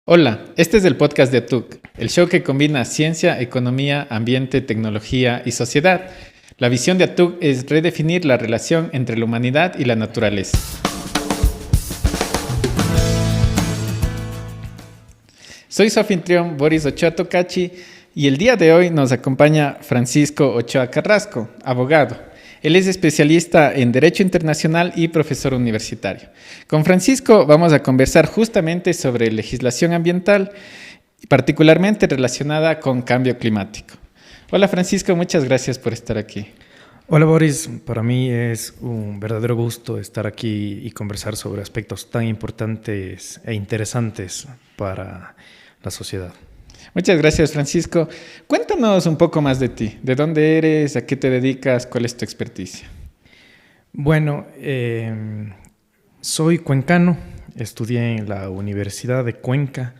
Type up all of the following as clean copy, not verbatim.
Hola, este es el podcast de ATUC, el show que combina ciencia, economía, ambiente, tecnología y sociedad. La visión de ATUC es redefinir la relación entre la humanidad y la naturaleza. Soy su anfitrión Boris Ochoa Tocachi y el día de hoy nos acompaña Francisco Ochoa Carrasco, abogado. Él es especialista en Derecho Internacional y profesor universitario. Con Francisco vamos a conversar justamente sobre legislación ambiental, particularmente relacionada con cambio climático. Hola Francisco, muchas gracias por estar aquí. Hola Boris, para mí es un verdadero gusto estar aquí y conversar sobre aspectos tan importantes e interesantes para la sociedad. Muchas gracias, Francisco. Cuéntanos un poco más de ti. ¿De dónde eres? ¿A qué te dedicas? ¿Cuál es tu experticia? Bueno, soy cuencano, estudié en la Universidad de Cuenca.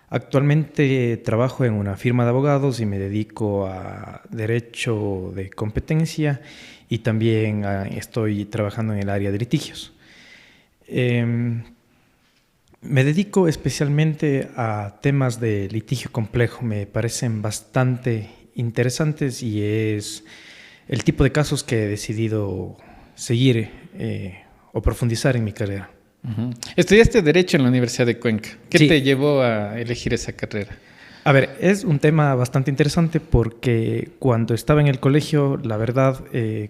Actualmente trabajo en una firma de abogados y me dedico a derecho de competencia y también estoy trabajando en el área de litigios. Me dedico especialmente a temas de litigio complejo, me parecen bastante interesantes y es el tipo de casos que he decidido seguir o profundizar en mi carrera. Uh-huh. Estudiaste Derecho en la Universidad de Cuenca. ¿Qué Sí. te llevó a elegir esa carrera? A ver, es un tema bastante interesante porque cuando estaba en el colegio, la verdad,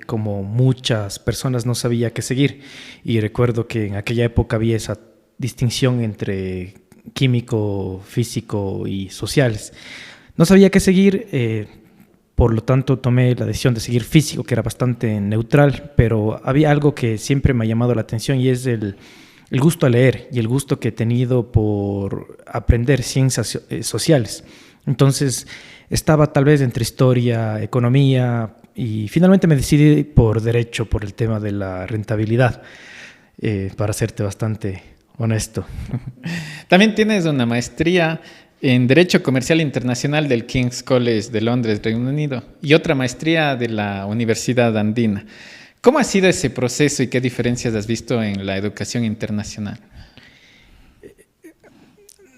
como muchas personas no sabía qué seguir y recuerdo que en aquella época había esa distinción entre químico, físico y sociales. No sabía qué seguir, por lo tanto tomé la decisión de seguir físico, que era bastante neutral, pero había algo que siempre me ha llamado la atención y es el gusto a leer y el gusto que he tenido por aprender ciencias sociales. Entonces estaba tal vez entre historia, economía y finalmente me decidí por derecho, por el tema de la rentabilidad, para serte bastante honesto. También tienes una maestría en Derecho Comercial Internacional del King's College de Londres, Reino Unido, y otra maestría de la Universidad Andina. ¿Cómo ha sido ese proceso y qué diferencias has visto en la educación internacional?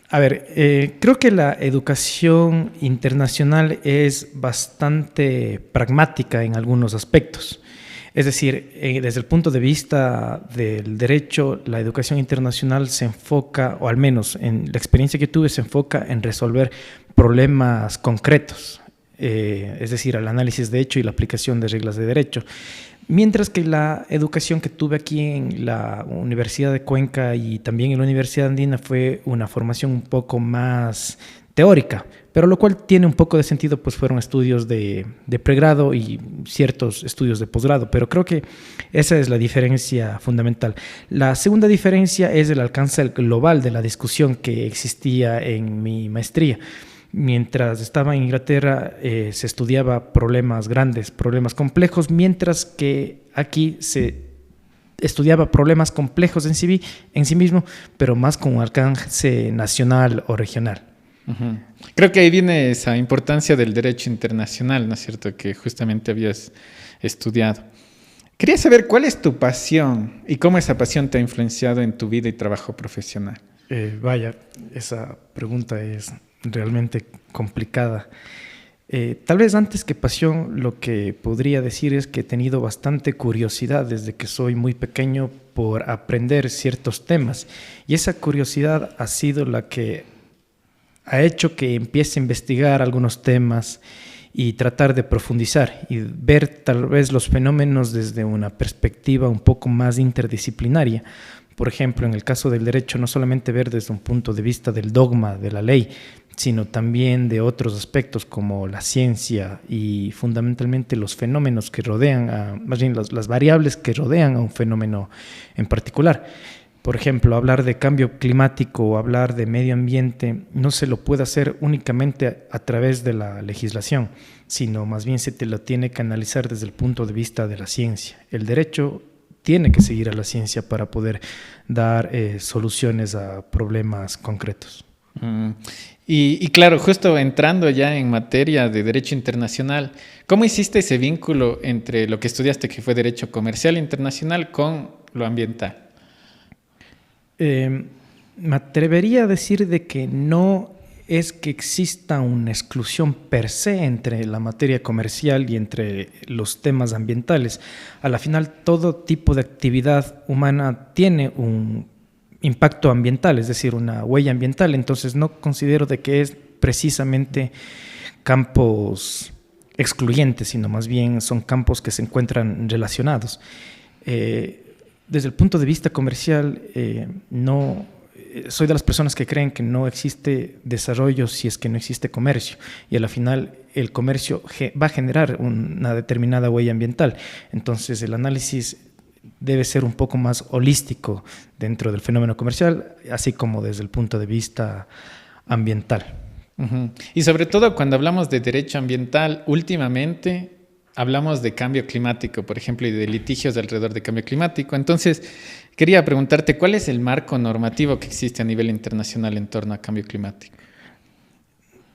A ver, creo que la educación internacional es bastante pragmática en algunos aspectos. Es decir, desde el punto de vista del derecho, la educación internacional se enfoca, o al menos en la experiencia que tuve, se enfoca en resolver problemas concretos, es decir, al análisis de hecho y la aplicación de reglas de derecho. Mientras que la educación que tuve aquí en la Universidad de Cuenca y también en la Universidad Andina fue una formación un poco más teórica, pero lo cual tiene un poco de sentido, pues fueron estudios de pregrado y ciertos estudios de posgrado, pero creo que esa es la diferencia fundamental. La segunda diferencia es el alcance global de la discusión que existía en mi maestría. Mientras estaba en Inglaterra se estudiaba problemas grandes, problemas complejos, mientras que aquí se estudiaba problemas complejos en sí mismo, pero más con un alcance nacional o regional. Uh-huh. Creo que ahí viene esa importancia del derecho internacional, ¿no es cierto?, que justamente habías estudiado. Quería saber cuál es tu pasión y cómo esa pasión te ha influenciado en tu vida y trabajo profesional. Vaya, esa pregunta es realmente complicada. Tal vez antes que pasión, lo que podría decir es que he tenido bastante curiosidad desde que soy muy pequeño por aprender ciertos temas. Y esa curiosidad ha sido la que ha hecho que empiece a investigar algunos temas y tratar de profundizar y ver tal vez los fenómenos desde una perspectiva un poco más interdisciplinaria. Por ejemplo, en el caso del derecho, no solamente ver desde un punto de vista del dogma, de la ley, sino también de otros aspectos como la ciencia y fundamentalmente los fenómenos que rodean, más bien las variables que rodean a un fenómeno en particular. Por ejemplo, hablar de cambio climático o hablar de medio ambiente no se lo puede hacer únicamente a través de la legislación, sino más bien se te lo tiene que analizar desde el punto de vista de la ciencia. El derecho tiene que seguir a la ciencia para poder dar soluciones a problemas concretos. Y claro, justo entrando ya en materia de derecho internacional, ¿cómo hiciste ese vínculo entre lo que estudiaste, que fue derecho comercial internacional, con lo ambiental? Me atrevería a decir de que no es que exista una exclusión per se entre la materia comercial y entre los temas ambientales. A la final, todo tipo de actividad humana tiene un impacto ambiental, es decir, una huella ambiental. Entonces, no considero de que es precisamente campos excluyentes, sino más bien son campos que se encuentran relacionados. Desde el punto de vista comercial, no soy de las personas que creen que no existe desarrollo si es que no existe comercio, y a la final el comercio va a generar una determinada huella ambiental. Entonces el análisis debe ser un poco más holístico dentro del fenómeno comercial, así como desde el punto de vista ambiental. Uh-huh. Y sobre todo cuando hablamos de derecho ambiental, últimamente hablamos de cambio climático, por ejemplo, y de litigios alrededor de cambio climático. Entonces, quería preguntarte, ¿cuál es el marco normativo que existe a nivel internacional en torno a cambio climático?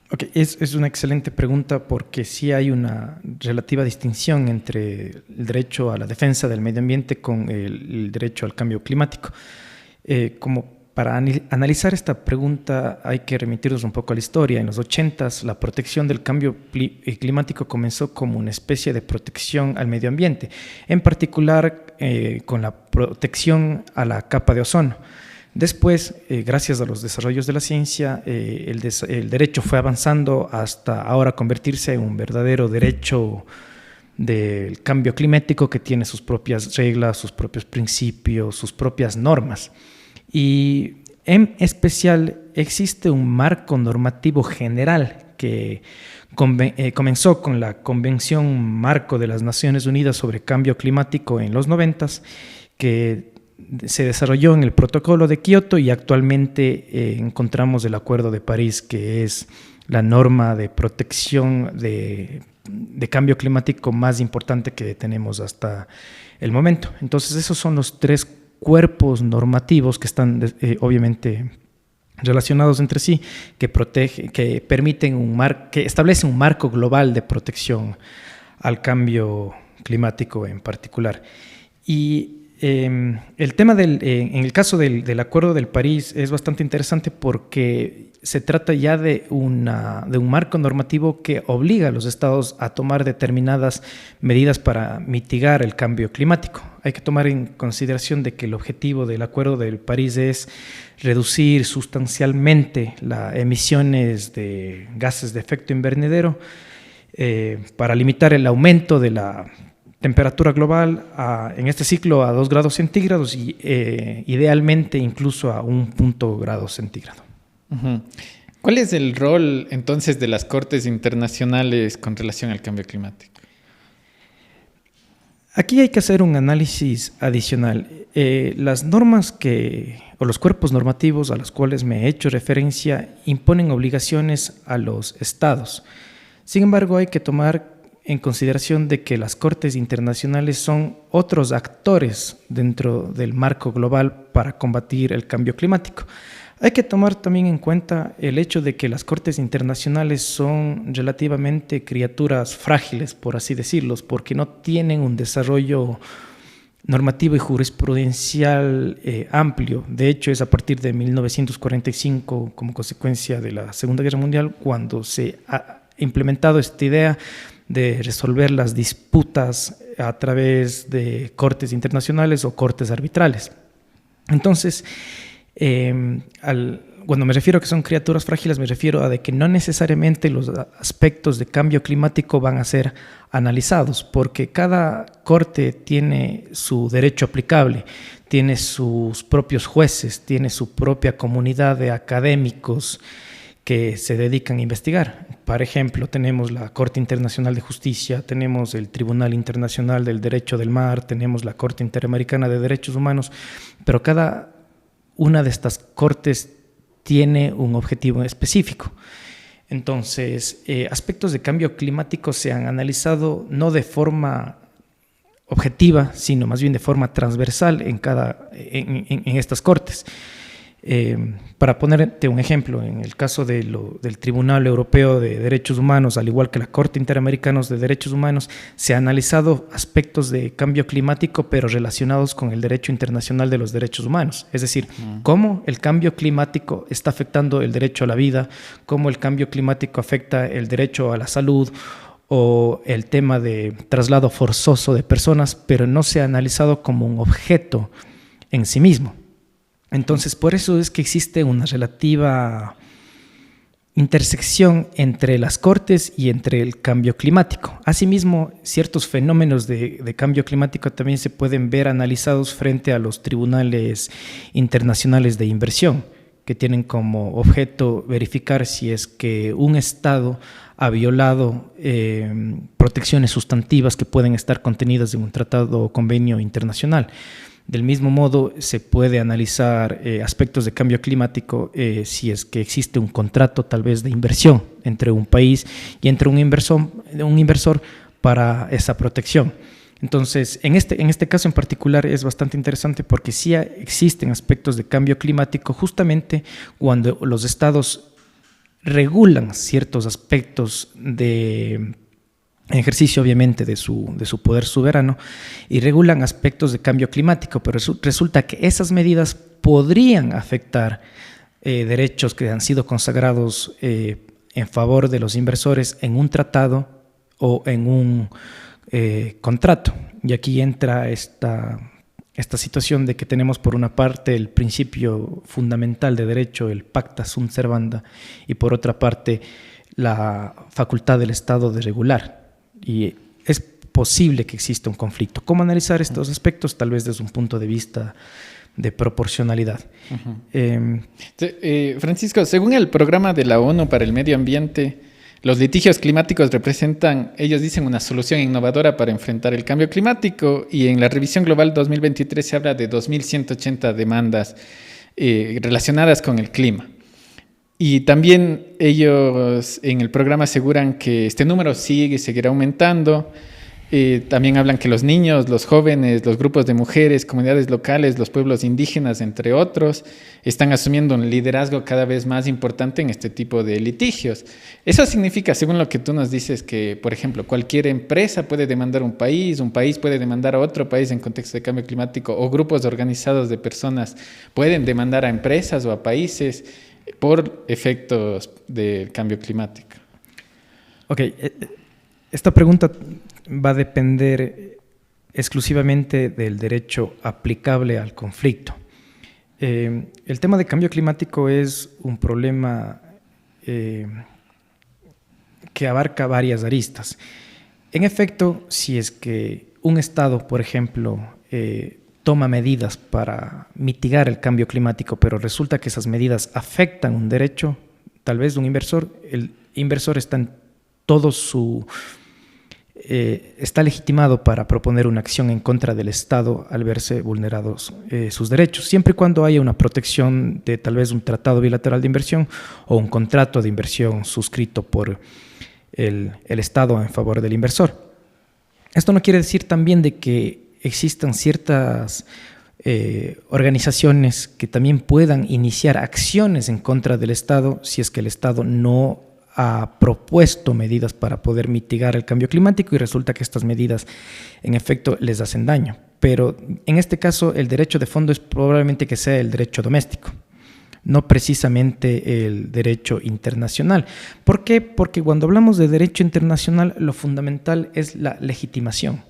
Okay, es una excelente pregunta porque sí hay una relativa distinción entre el derecho a la defensa del medio ambiente con el derecho al cambio climático. Como para analizar esta pregunta hay que remitirnos un poco a la historia. En los 80s, la protección del cambio climático comenzó como una especie de protección al medio ambiente, en particular con la protección a la capa de ozono. Después, gracias a los desarrollos de la ciencia, el derecho fue avanzando hasta ahora convertirse en un verdadero derecho del cambio climático que tiene sus propias reglas, sus propios principios, sus propias normas. Y en especial existe un marco normativo general que comenzó con la Convención Marco de las Naciones Unidas sobre Cambio Climático en los 90s, que se desarrolló en el Protocolo de Kioto, y actualmente encontramos el Acuerdo de París, que es la norma de protección de cambio climático más importante que tenemos hasta el momento. Entonces, esos son los tres cuerpos normativos que están obviamente relacionados entre sí, que permiten que establecen un marco global de protección al cambio climático en particular. Y el tema en el caso del Acuerdo del París es bastante interesante porque se trata ya de un marco normativo que obliga a los estados a tomar determinadas medidas para mitigar el cambio climático. Hay que tomar en consideración de que el objetivo del Acuerdo del París es reducir sustancialmente las emisiones de gases de efecto invernadero para limitar el aumento de la temperatura global en este ciclo a 2 grados centígrados y idealmente incluso a 1 grado centígrado. Uh-huh. ¿Cuál es el rol entonces de las Cortes internacionales con relación al cambio climático? Aquí hay que hacer un análisis adicional. Las normas o los cuerpos normativos a los cuales me he hecho referencia imponen obligaciones a los estados. Sin embargo, hay que tomar en consideración de que las Cortes internacionales son otros actores dentro del marco global para combatir el cambio climático. Hay que tomar también en cuenta el hecho de que las Cortes internacionales son relativamente criaturas frágiles, por así decirlo, porque no tienen un desarrollo normativo y jurisprudencial amplio. De hecho, es a partir de 1945, como consecuencia de la Segunda Guerra Mundial, cuando se ha implementado esta idea de resolver las disputas a través de cortes internacionales o cortes arbitrales. Entonces, cuando me refiero a que son criaturas frágiles, me refiero a de que no necesariamente los aspectos de cambio climático van a ser analizados, porque cada corte tiene su derecho aplicable, tiene sus propios jueces, tiene su propia comunidad de académicos que se dedican a investigar. Por ejemplo, tenemos la Corte Internacional de Justicia, tenemos el Tribunal Internacional del Derecho del Mar, tenemos la Corte Interamericana de Derechos Humanos, pero cada una de estas cortes tiene un objetivo específico. Entonces, aspectos de cambio climático se han analizado no de forma objetiva, sino más bien de forma transversal en estas cortes. Para ponerte un ejemplo, en el caso del Tribunal Europeo de Derechos Humanos, al igual que la Corte Interamericana de Derechos Humanos, se han analizado aspectos de cambio climático, pero relacionados con el derecho internacional de los derechos humanos. Es decir, cómo el cambio climático está afectando el derecho a la vida, cómo el cambio climático afecta el derecho a la salud, o el tema de traslado forzoso de personas, pero no se ha analizado como un objeto en sí mismo. Entonces, por eso es que existe una relativa intersección entre las cortes y entre el cambio climático. Asimismo, ciertos fenómenos de cambio climático también se pueden ver analizados frente a los tribunales internacionales de inversión, que tienen como objeto verificar si es que un Estado ha violado protecciones sustantivas que pueden estar contenidas en un tratado o convenio internacional. Del mismo modo, se puede analizar aspectos de cambio climático si es que existe un contrato tal vez de inversión entre un país y entre un inversor para esa protección. Entonces, en este caso en particular es bastante interesante porque sí existen aspectos de cambio climático justamente cuando los estados regulan ciertos aspectos de ejercicio obviamente de su poder soberano y regulan aspectos de cambio climático, pero resulta que esas medidas podrían afectar derechos que han sido consagrados en favor de los inversores en un tratado o en un contrato. Y aquí entra esta situación de que tenemos por una parte el principio fundamental de derecho, el pacta sunt servanda, y por otra parte la facultad del Estado de regular. Y es posible que exista un conflicto. ¿Cómo analizar estos aspectos? Tal vez desde un punto de vista de proporcionalidad. Francisco, según el programa de la ONU para el medio ambiente, los litigios climáticos representan, ellos dicen, una solución innovadora para enfrentar el cambio climático, y en la revisión global 2023 se habla de 2.180 demandas relacionadas con el clima. Y también ellos en el programa aseguran que este número sigue y seguirá aumentando. También hablan que los niños, los jóvenes, los grupos de mujeres, comunidades locales, los pueblos indígenas, entre otros, están asumiendo un liderazgo cada vez más importante en este tipo de litigios. Eso significa, según lo que tú nos dices, que, por ejemplo, cualquier empresa puede demandar un país puede demandar a otro país en contexto de cambio climático, o grupos organizados de personas pueden demandar a empresas o a países por efectos del cambio climático. Ok, esta pregunta va a depender exclusivamente del derecho aplicable al conflicto. El tema de cambio climático es un problema que abarca varias aristas. En efecto, si es que un Estado, por ejemplo, toma medidas para mitigar el cambio climático, pero resulta que esas medidas afectan un derecho, tal vez de un inversor, el inversor está en todo está legitimado para proponer una acción en contra del Estado al verse vulnerados sus derechos, siempre y cuando haya una protección de tal vez un tratado bilateral de inversión o un contrato de inversión suscrito por el Estado en favor del inversor. Esto no quiere decir también de que existan ciertas organizaciones que también puedan iniciar acciones en contra del Estado si es que el Estado no ha propuesto medidas para poder mitigar el cambio climático y resulta que estas medidas en efecto les hacen daño. Pero en este caso el derecho de fondo es probablemente que sea el derecho doméstico, no precisamente el derecho internacional. ¿Por qué? Porque cuando hablamos de derecho internacional lo fundamental es la legitimación.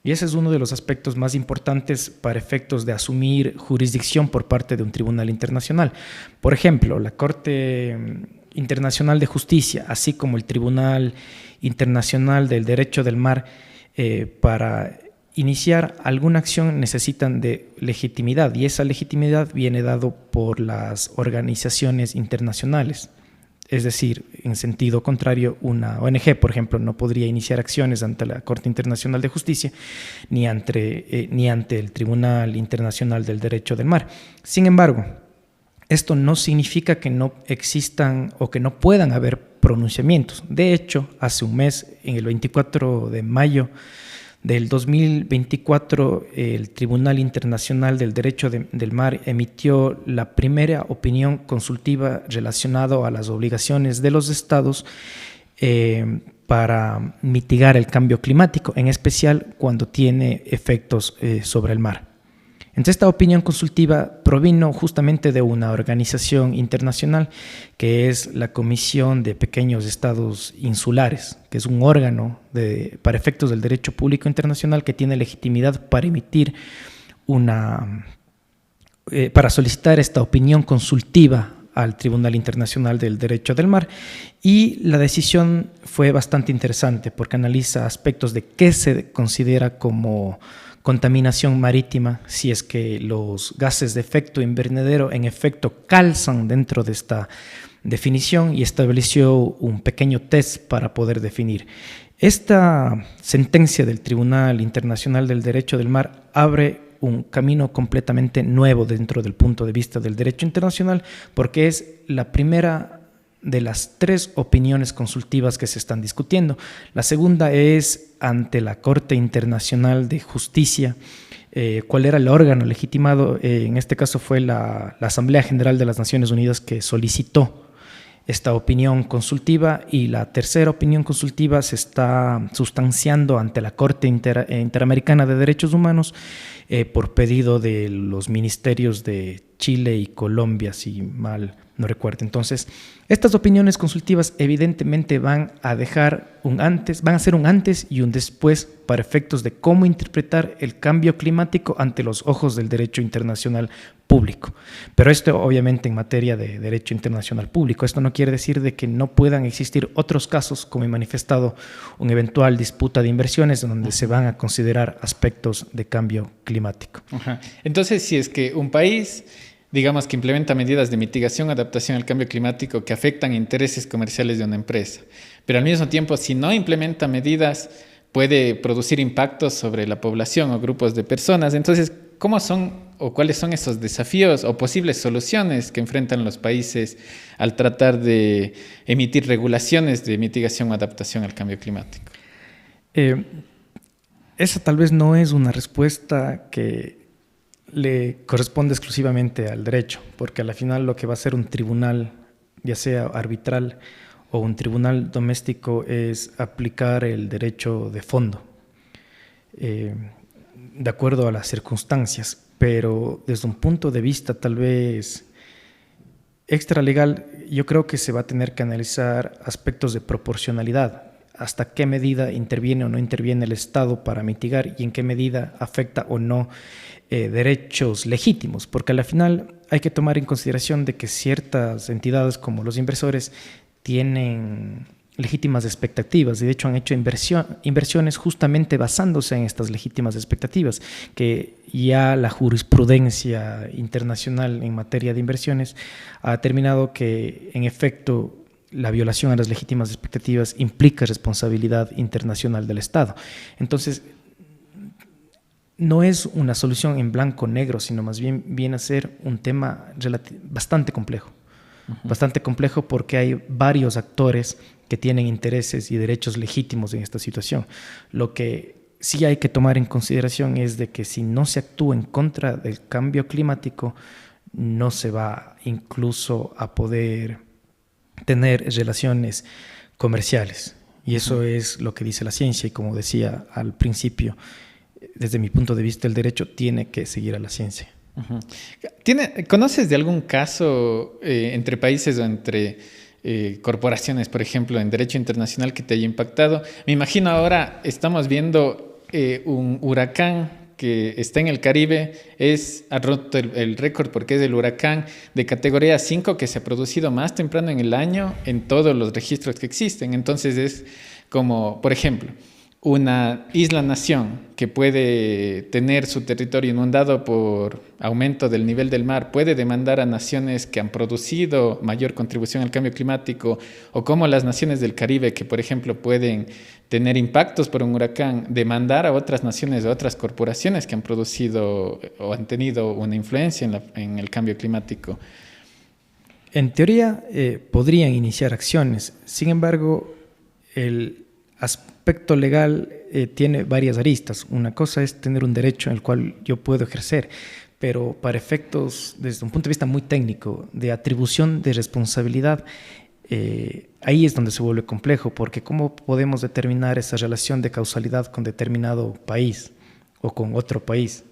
Y ese es uno de los aspectos más importantes para efectos de asumir jurisdicción por parte de un tribunal internacional. Por ejemplo, la Corte Internacional de Justicia, así como el Tribunal Internacional del Derecho del Mar, para iniciar alguna acción necesitan de legitimidad, y esa legitimidad viene dado por las organizaciones internacionales. Es decir, en sentido contrario, una ONG, por ejemplo, no podría iniciar acciones ante la Corte Internacional de Justicia ni ante el Tribunal Internacional del Derecho del Mar. Sin embargo, esto no significa que no existan o que no puedan haber pronunciamientos. De hecho, hace un mes, en el 24 de mayo del 2024, el Tribunal Internacional del Derecho del Mar emitió la primera opinión consultiva relacionada a las obligaciones de los estados para mitigar el cambio climático, en especial cuando tiene efectos sobre el mar. Entonces, esta opinión consultiva provino justamente de una organización internacional que es la Comisión de Pequeños Estados Insulares, que es un órgano para efectos del derecho público internacional que tiene legitimidad para emitir para solicitar esta opinión consultiva al Tribunal Internacional del Derecho del Mar. Y la decisión fue bastante interesante porque analiza aspectos de qué se considera como contaminación marítima, si es que los gases de efecto invernadero en efecto calzan dentro de esta definición, y estableció un pequeño test para poder definir. Esta sentencia del Tribunal Internacional del Derecho del Mar abre un camino completamente nuevo dentro del punto de vista del derecho internacional, porque es la primera de las 3 opiniones consultivas que se están discutiendo. La segunda es ante la Corte Internacional de Justicia. ¿Cuál era el órgano legitimado? En este caso fue la Asamblea General de las Naciones Unidas que solicitó esta opinión consultiva, y la tercera opinión consultiva se está sustanciando ante la Corte Interamericana de Derechos Humanos por pedido de los ministerios de Chile y Colombia, si mal no recuerdo. Entonces, estas opiniones consultivas evidentemente van a ser un antes y un después para efectos de cómo interpretar el cambio climático ante los ojos del derecho internacional público. Pero esto obviamente en materia de derecho internacional público. Esto no quiere decir de que no puedan existir otros casos, como he manifestado, una eventual disputa de inversiones donde se van a considerar aspectos de cambio climático. Ajá. Entonces, si es que un país, digamos, que implementa medidas de mitigación o adaptación al cambio climático que afectan intereses comerciales de una empresa, pero al mismo tiempo, si no implementa medidas, puede producir impactos sobre la población o grupos de personas. Entonces, ¿cómo son o cuáles son esos desafíos o posibles soluciones que enfrentan los países al tratar de emitir regulaciones de mitigación o adaptación al cambio climático? Esa tal vez no es una respuesta que le corresponde exclusivamente al derecho, porque al final lo que va a hacer un tribunal, ya sea arbitral o un tribunal doméstico, es aplicar el derecho de fondo, de acuerdo a las circunstancias, pero desde un punto de vista tal vez extralegal, yo creo que se va a tener que analizar aspectos de proporcionalidad, hasta qué medida interviene o no interviene el Estado para mitigar y en qué medida afecta o no derechos legítimos, porque al final hay que tomar en consideración de que ciertas entidades como los inversores tienen legítimas expectativas, y de hecho han hecho inversiones justamente basándose en estas legítimas expectativas, que ya la jurisprudencia internacional en materia de inversiones ha determinado que en efecto la violación a las legítimas expectativas implica responsabilidad internacional del Estado. Entonces, no es una solución en blanco o negro, sino más bien viene a ser un tema bastante complejo. Bastante complejo porque hay varios actores que tienen intereses y derechos legítimos en esta situación. Lo que sí hay que tomar en consideración es de que si no se actúa en contra del cambio climático, no se va incluso a poder tener relaciones comerciales. Y eso es lo que dice la ciencia, y como decía al principio, desde mi punto de vista el derecho tiene que seguir a la ciencia. Uh-huh. ¿Conoces de algún caso entre países o entre corporaciones, por ejemplo, en derecho internacional que te haya impactado? Me imagino ahora estamos viendo un huracán que está en el Caribe, ha roto el récord porque es el huracán de categoría 5 que se ha producido más temprano en el año en todos los registros que existen. Entonces es como, por ejemplo, una isla-nación que puede tener su territorio inundado por aumento del nivel del mar, puede demandar a naciones que han producido mayor contribución al cambio climático, o como las naciones del Caribe que, por ejemplo, pueden tener impactos por un huracán, demandar a otras naciones o otras corporaciones que han producido o han tenido una influencia en el cambio climático. En teoría, podrían iniciar acciones. Sin embargo, aspecto legal tiene varias aristas. Una cosa es tener un derecho en el cual yo puedo ejercer, pero para efectos, desde un punto de vista muy técnico, de atribución de responsabilidad, ahí es donde se vuelve complejo, porque ¿cómo podemos determinar esa relación de causalidad con determinado país o con otro país?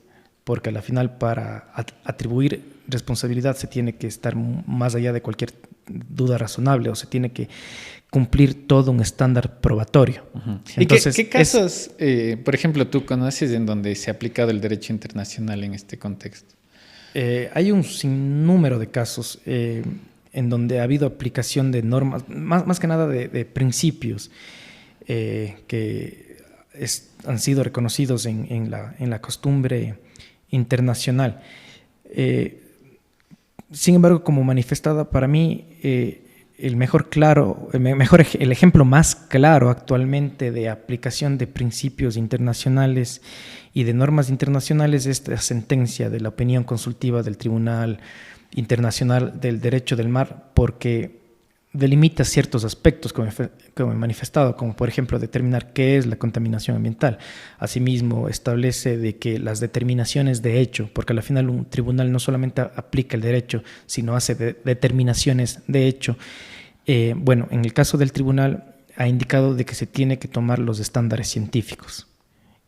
Porque al final para atribuir responsabilidad se tiene que estar más allá de cualquier duda razonable, o se tiene que cumplir todo un estándar probatorio. Uh-huh. Entonces, ¿Y qué casos, por ejemplo, tú conoces en donde se ha aplicado el derecho internacional en este contexto? Hay un sinnúmero de casos en donde ha habido aplicación de normas, más que nada de principios que han sido reconocidos en la costumbre internacional. Sin embargo, como manifestada, para mí el ejemplo más claro actualmente de aplicación de principios internacionales y de normas internacionales es esta sentencia de la opinión consultiva del Tribunal Internacional del Derecho del Mar, porque delimita ciertos aspectos, como he manifestado, como por ejemplo determinar qué es la contaminación ambiental. Asimismo, establece de que las determinaciones de hecho, porque al final un tribunal no solamente aplica el derecho, sino hace determinaciones de hecho. En el caso del tribunal ha indicado de que se tiene que tomar los estándares científicos.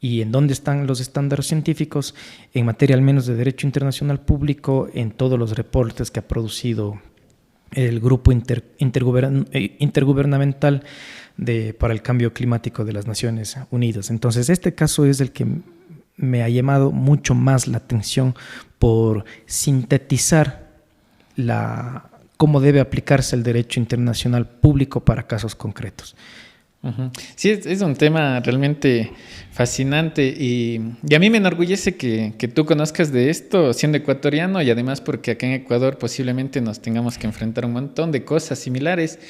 ¿Y en dónde están los estándares científicos? En materia al menos de derecho internacional público, en todos los reportes que ha producido el Grupo Intergubernamental para el Cambio Climático de las Naciones Unidas. Entonces, este caso es el que me ha llamado mucho más la atención por sintetizar cómo debe aplicarse el derecho internacional público para casos concretos. Uh-huh. Sí, es un tema realmente fascinante y a mí me enorgullece que tú conozcas de esto siendo ecuatoriano, y además porque acá en Ecuador posiblemente nos tengamos que enfrentar a un montón de cosas similares,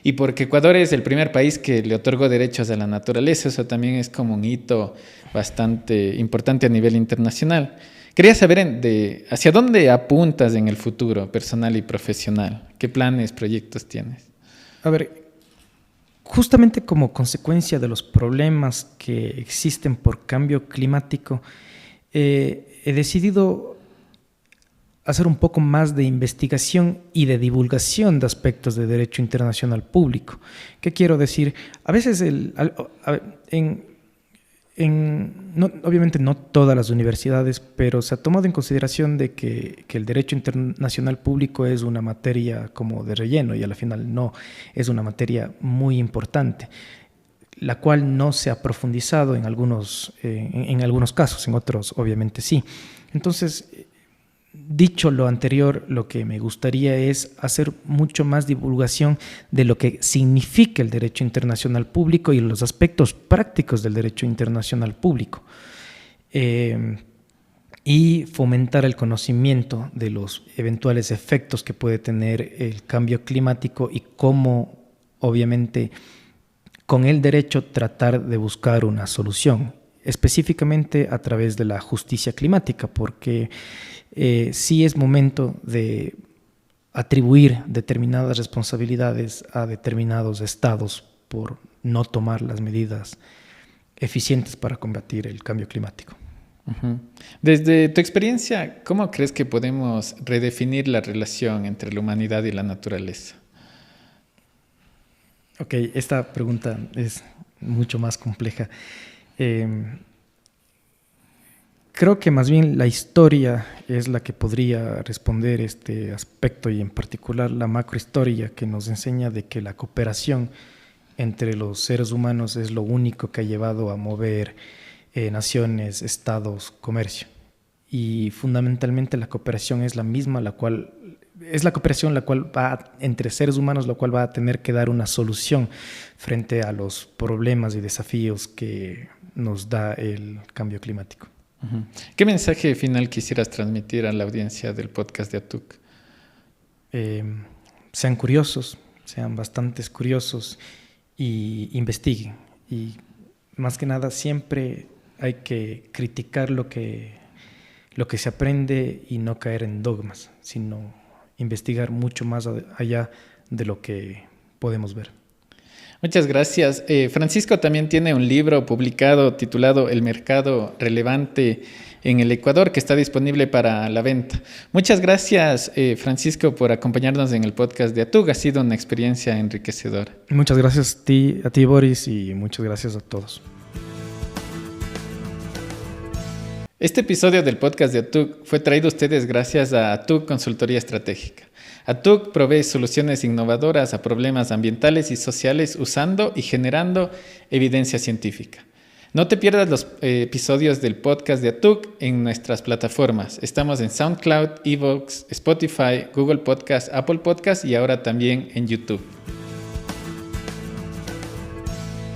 y porque Ecuador es el primer país que le otorgó derechos a la naturaleza. Eso también es como un hito bastante importante a nivel internacional. Quería saber hacia dónde apuntas en el futuro personal y profesional. ¿Qué planes, proyectos tienes? A ver, justamente como consecuencia de los problemas que existen por cambio climático, he decidido hacer un poco más de investigación y de divulgación de aspectos de derecho internacional público. ¿Qué quiero decir? A veces, obviamente no todas las universidades, pero se ha tomado en consideración de que el derecho internacional público es una materia como de relleno, y al final no, es una materia muy importante, la cual no se ha profundizado en algunos casos, en otros obviamente sí. Entonces, dicho lo anterior, lo que me gustaría es hacer mucho más divulgación de lo que significa el derecho internacional público y los aspectos prácticos del derecho internacional público, y fomentar el conocimiento de los eventuales efectos que puede tener el cambio climático y cómo, obviamente, con el derecho tratar de buscar una solución, específicamente a través de la justicia climática, porque sí es momento de atribuir determinadas responsabilidades a determinados estados por no tomar las medidas eficientes para combatir el cambio climático. Uh-huh. Desde tu experiencia, ¿cómo crees que podemos redefinir la relación entre la humanidad y la naturaleza? Ok, esta pregunta es mucho más compleja. Creo que más bien la historia es la que podría responder este aspecto, y en particular la macrohistoria, que nos enseña de que la cooperación entre los seres humanos es lo único que ha llevado a mover naciones, estados, comercio. Y fundamentalmente la cooperación es la misma, la cual va entre seres humanos, lo cual va a tener que dar una solución frente a los problemas y desafíos que nos da el cambio climático. Uh-huh. ¿Qué mensaje final quisieras transmitir a la audiencia del podcast de ATUC? Sean curiosos, sean bastantes curiosos y investiguen. Y más que nada siempre hay que criticar lo que se aprende y no caer en dogmas, sino investigar mucho más allá de lo que podemos ver. Muchas gracias. Francisco también tiene un libro publicado titulado El mercado relevante en el Ecuador, que está disponible para la venta. Muchas gracias, Francisco, por acompañarnos en el podcast de ATUG. Ha sido una experiencia enriquecedora. Muchas gracias a ti, Boris, y muchas gracias a todos. Este episodio del podcast de ATUG fue traído a ustedes gracias a ATUG Consultoría Estratégica. ATUG provee soluciones innovadoras a problemas ambientales y sociales usando y generando evidencia científica. No te pierdas los episodios del podcast de ATUG en nuestras plataformas. Estamos en SoundCloud, Evox, Spotify, Google Podcast, Apple Podcast y ahora también en YouTube.